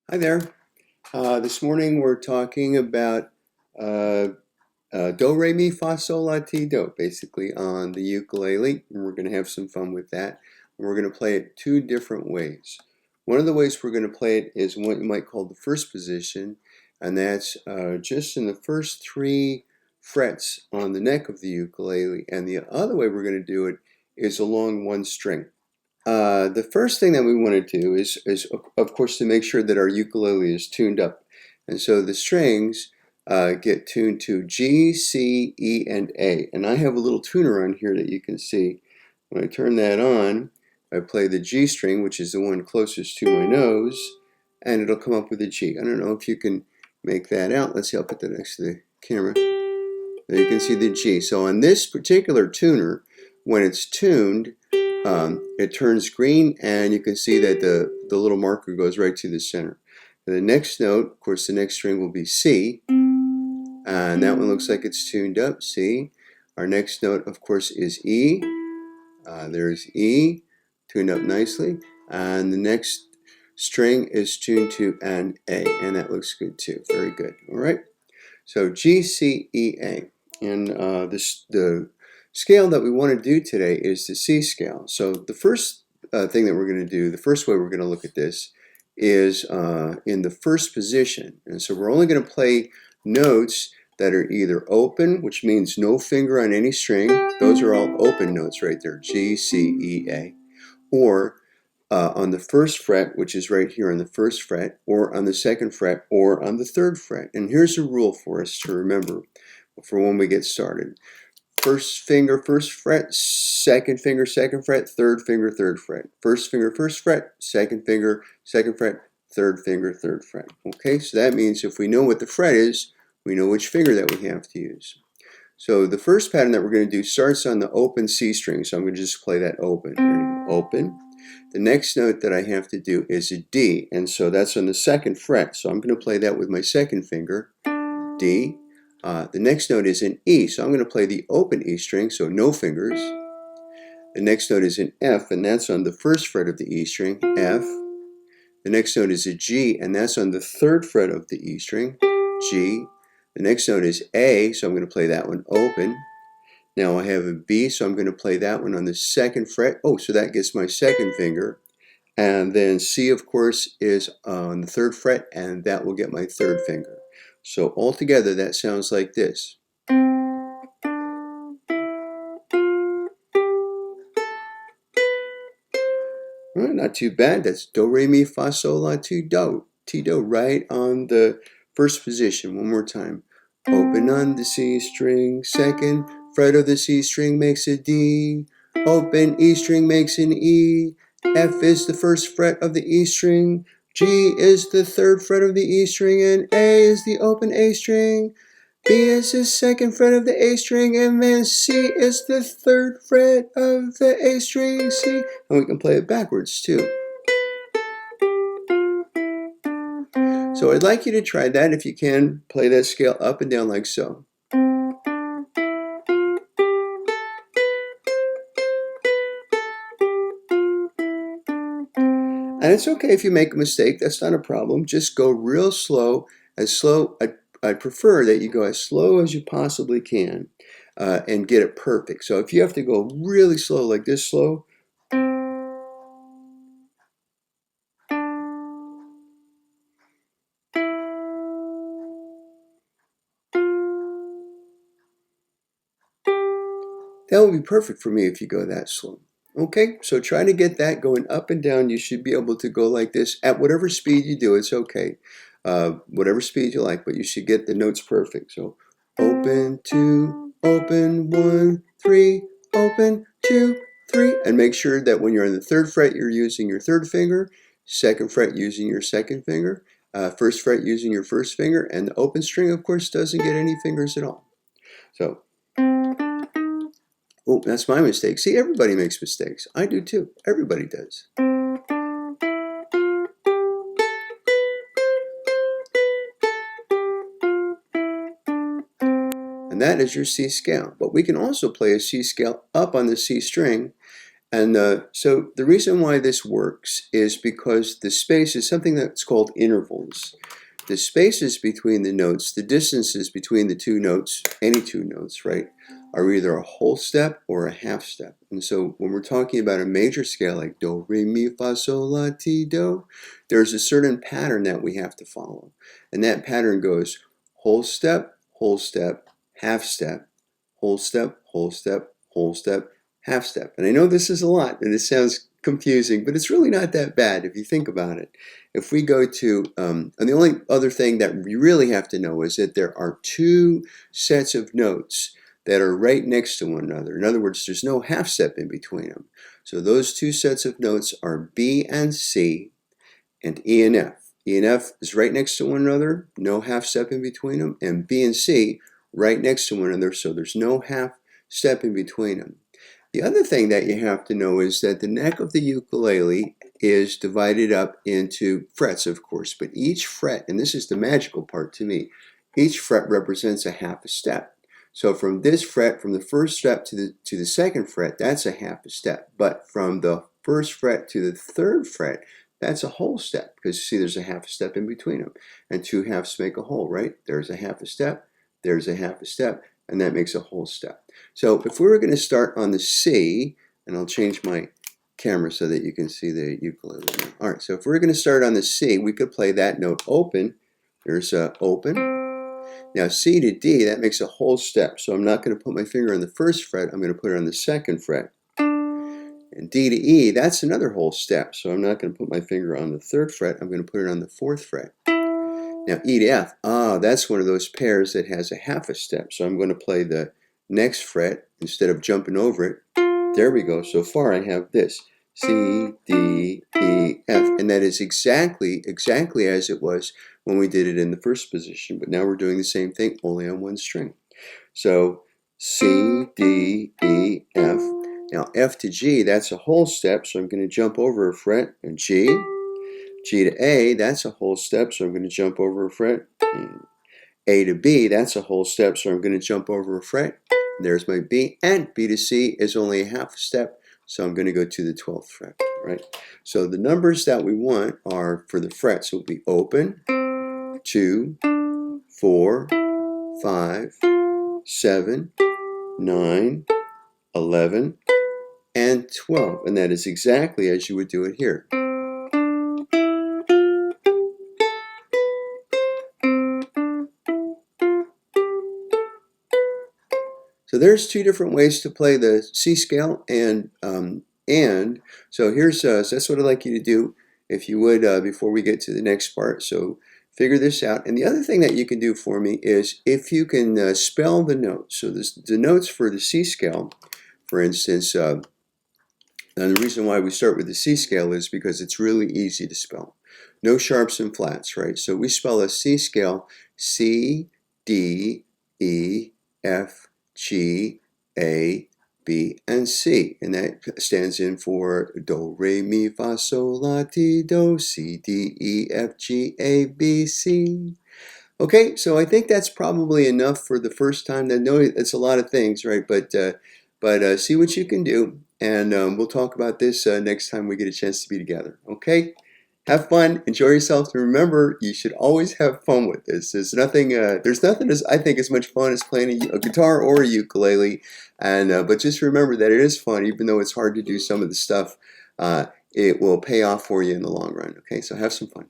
Hi there. This morning we're talking about uh, do, re, mi, fa, sol, la, ti, do, basically on the ukulele, and we're going to have some fun with that. And we're going to play it two different ways. One of the ways we're going to play it is what you might call the first position, and that's just in the first three frets on the neck of the ukulele. And the other way we're going to do it is along one string. The first thing that we want to do is of course, to make sure that our ukulele is tuned up. And so the strings get tuned to G, C, E, and A. And I have a little tuner on here that you can see. When I turn that on, I play the G string, which is the one closest to my nose, and it'll come up with a G. I don't know if you can make that out. Let's see, I'll put that next to the camera. There you can see the G. So on this particular tuner, when it's tuned, it turns green, and you can see that the little marker goes right to the center. And the next note, of course, the next string will be C, and that one looks like it's tuned up, C. Our next note, of course, is E. There's E, tuned up nicely, and the next string is tuned to an A, and that looks good too. Very good. All right. So G, C, E, A. And the scale that we want to do today is the C scale. So the first thing that we're going to do, the first way we're going to look at this is in the first position. And so we're only going to play notes that are either open, which means no finger on any string. Those are all open notes right there, G, C, E, A. Or on the first fret, which is right here on the first fret, or on the second fret, or on the third fret. And here's a rule for us to remember for when we get started. First finger, first fret, second finger, second fret, third finger, third fret. First finger, first fret, second finger, second fret, third finger, third fret. Okay, so that means if we know what the fret is, we know which finger that we have to use. So the first pattern that we're going to do starts on the open C string. So I'm going to just play that open. There you go, open. The next note that I have to do is a D, and so that's on the second fret. So I'm going to play that with my second finger, D. The next note is an E, so I'm going to play the open E string, so no fingers. The next note is an F, and that's on the first fret of the E string, F. The next note is a G, and that's on the third fret of the E string, G. The next note is A, so I'm going to play that one open. Now I have a B, so I'm going to play that one on the second fret. Oh, so that gets my second finger. And then C, of course, is on the third fret, and that will get my third finger. So altogether, that sounds like this. Well, not too bad. That's do, re, mi, fa, sol, la, ti, do. Ti, do, right on the first position. One more time. Open on the C string, second fret of the C string makes a D. Open E string makes an E. F is the first fret of the E string. G is the third fret of the E string, and A is the open A string. B is the second fret of the A string, and then C is the third fret of the A string, C. And we can play it backwards too. So I'd like you to try that if you can. Play that scale up and down like so. And it's okay if you make a mistake, that's not a problem. Just go real slow, I prefer that you go as slow as you possibly can and get it perfect. So if you have to go really slow, like this slow, that would be perfect for me if you go that slow. Okay, so try to get that going up and down. You should be able to go like this at whatever speed you do. It's okay, whatever speed you like, but you should get the notes perfect. So open, two, open, one, three, open, two, three, and make sure that when you're on the third fret, you're using your third finger, second fret using your second finger, first fret using your first finger, and the open string, of course, doesn't get any fingers at all. So. Oh, that's my mistake. See, everybody makes mistakes. I do too. Everybody does. And that is your C scale. But we can also play a C scale up on the C string, And so the reason why this works is because the space is something that's called intervals. The spaces between the notes, the distances between the two notes, any two notes, right, are either a whole step or a half step. And so when we're talking about a major scale like do, re, mi, fa, sol, la, ti, do, there's a certain pattern that we have to follow. And that pattern goes whole step, half step, whole step, whole step, whole step, half step. And I know this is a lot and it sounds confusing, but it's really not that bad if you think about it. If we go to, and the only other thing that we really have to know is that there are two sets of notes that are right next to one another. In other words, there's no half step in between them. So those two sets of notes are B and C and E and F. E and F is right next to one another, no half step in between them, and B and C right next to one another, so there's no half step in between them. The other thing that you have to know is that the neck of the ukulele is divided up into frets, of course, but each fret, and this is the magical part to me, each fret represents a half a step. So from this fret, from the first fret to the second fret, that's a half a step. But from the first fret to the third fret, that's a whole step, because you see there's a half a step in between them. And two halves make a whole, right? There's a half a step, there's a half a step, and that makes a whole step. So if we were going to start on the C, and I'll change my camera so that you can see the ukulele now. All right, so if we're going to start on the C, we could play that note open. There's open. Now C to D, that makes a whole step. So I'm not going to put my finger on the first fret, I'm going to put it on the second fret. And D to E, that's another whole step. So I'm not going to put my finger on the third fret, I'm going to put it on the fourth fret. Now E to F, that's one of those pairs that has a half a step. So I'm going to play the next fret instead of jumping over it. There we go. So far I have this. C, D, E, F. And that is exactly as it was when we did it in the first position. But now we're doing the same thing, only on one string. So C, D, E, F. Now F to G, that's a whole step. So I'm going to jump over a fret. And G. G to A, that's a whole step, so I'm going to jump over a fret. A to B, that's a whole step, so I'm going to jump over a fret. There's my B, and B to C is only a half a step, so I'm going to go to the 12th fret, right? So the numbers that we want are for the frets will be open, 2, 4, 5, 7, 9, 11, and 12, and that is exactly as you would do it here. So there's two different ways to play the C scale, and so here's so that's what I'd like you to do, if you would, before we get to the next part. So figure this out. And the other thing that you can do for me is if you can spell the notes. So the notes for the C scale, for instance, and the reason why we start with the C scale is because it's really easy to spell. No sharps and flats, right? So we spell a C scale C, D, E, F, G, A, B, and C. And that stands in for do, re, mi, fa, sol, la, ti, do, C, D, E, F, G, A, B, C. Okay, so I think that's probably enough for the first time. I know it's a lot of things, right? But see what you can do, and we'll talk about this next time we get a chance to be together. Okay? Have fun, enjoy yourself, and remember, you should always have fun with this. There's nothing as I think as much fun as playing a guitar or a ukulele, and but just remember that it is fun, even though it's hard to do some of the stuff. It will pay off for you in the long run. Okay, so have some fun.